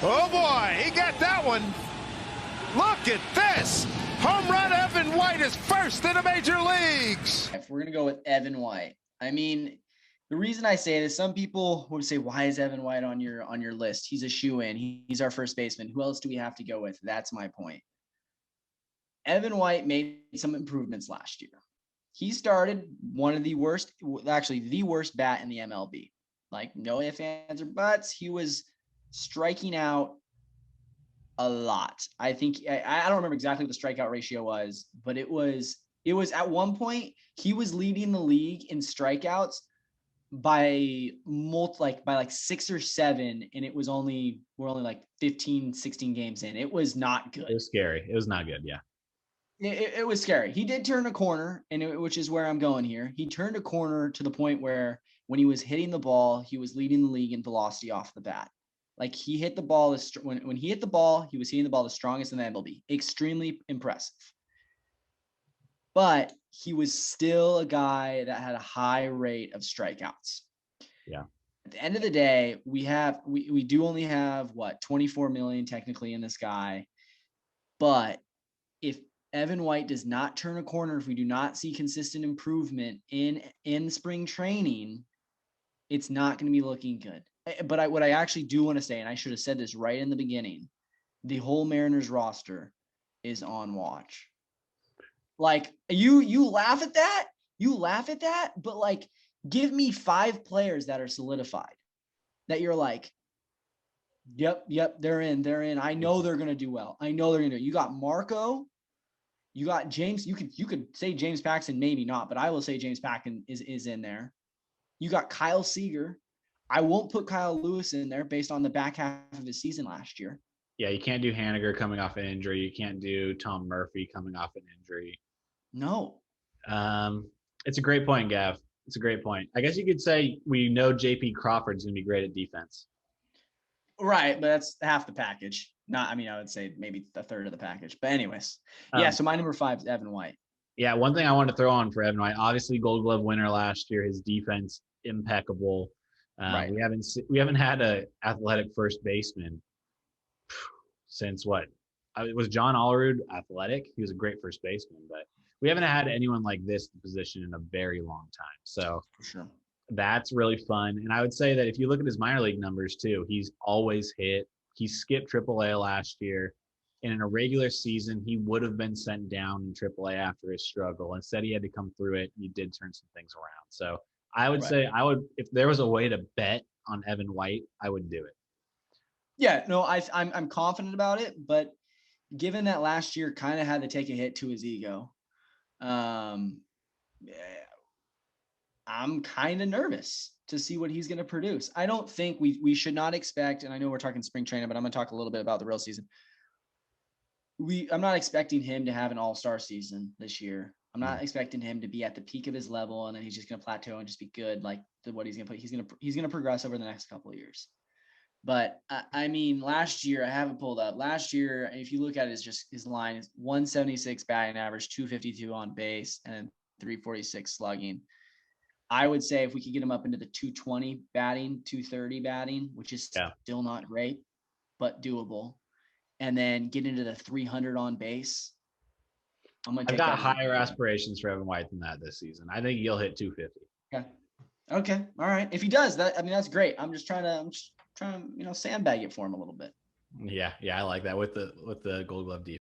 Oh, boy, he got that one. Look at this. Home run Evan White is first in the major leagues. If we're going to go with Evan White, I mean, the reason I say this, some people would say, why is Evan White on your list? He's a shoo-in. He's our first baseman. Who else do we have to go with? That's my point. Evan White made some improvements last year. He started one of the worst, actually the worst bat in the MLB. Like, no ifs, ands, or buts. He was striking out a lot. I think I don't remember exactly what the strikeout ratio was, but it was at one point he was leading the league in strikeouts by like 6 or 7, and we're only like 15, 16 games in. It was not good. It was scary. It was not good. Yeah. It was scary. He did turn a corner, which is where I'm going here. He turned a corner to the point where when he was hitting the ball, he was leading the league in velocity off the bat. Like, he hit the ball when he hit the ball, he was hitting the ball the strongest in the MLB. Extremely impressive. But he was still a guy that had a high rate of strikeouts. Yeah. At the end of the day, we do only have 24 million technically in this guy. But if Evan White does not turn a corner, if we do not see consistent improvement in spring training, it's not going to be looking good. But what I actually do want to say, and I should have said this right in the beginning, the whole Mariners roster is on watch. Like, you laugh at that, but like, give me 5 players that are solidified that you're like, yep, they're in. I know they're going to do well. You got Marco, you got James. You could say James Paxton, maybe not, but I will say James Paxton is in there. You got Kyle Seager. I won't put Kyle Lewis in there based on the back half of his season last year. Yeah, you can't do Haniger coming off an injury. You can't do Tom Murphy coming off an injury. No. It's a great point, Gav. It's a great point. I guess you could say we know JP Crawford's going to be great at defense. Right, but that's half the package. I would say maybe a third of the package. But anyways, so my number 5 is Evan White. Yeah, one thing I want to throw on for Evan White, obviously Gold Glove winner last year, his defense impeccable. Right. We haven't had a athletic first baseman since what? Was John Olerud athletic? He was a great first baseman, but we haven't had anyone like this position in a very long time. So for sure, that's really fun. And I would say that if you look at his minor league numbers too, he's always hit. He skipped AAA last year. And in a regular season, he would have been sent down in AAA after his struggle. Instead, he had to come through it. He did turn some things around. So I would say if there was a way to bet on Evan White, I would do it. Yeah, no, I'm confident about it, but given that last year kind of had to take a hit to his ego, I'm kind of nervous to see what he's going to produce. I don't think we should not expect, and I know we're talking spring training, but I'm going to talk a little bit about the real season. I'm not expecting him to have an all-star season this year. I'm not expecting him to be at the peak of his level and then he's just going to plateau and just be good. Like what he's going to play. He's going to progress over the next couple of years. But last year, I haven't pulled up. Last year, if you look at it, his line is 176 batting average, 252 on base, and 346 slugging. I would say if we could get him up into the 220 batting, 230 batting, which is still not great, but doable, and then get into the 300 on base. I've got higher aspirations for Evan White than that this season. I think he'll hit 250. Okay. All right. If he does that, that's great. I'm just trying to, sandbag it for him a little bit. Yeah. I like that with the Gold Glove defense.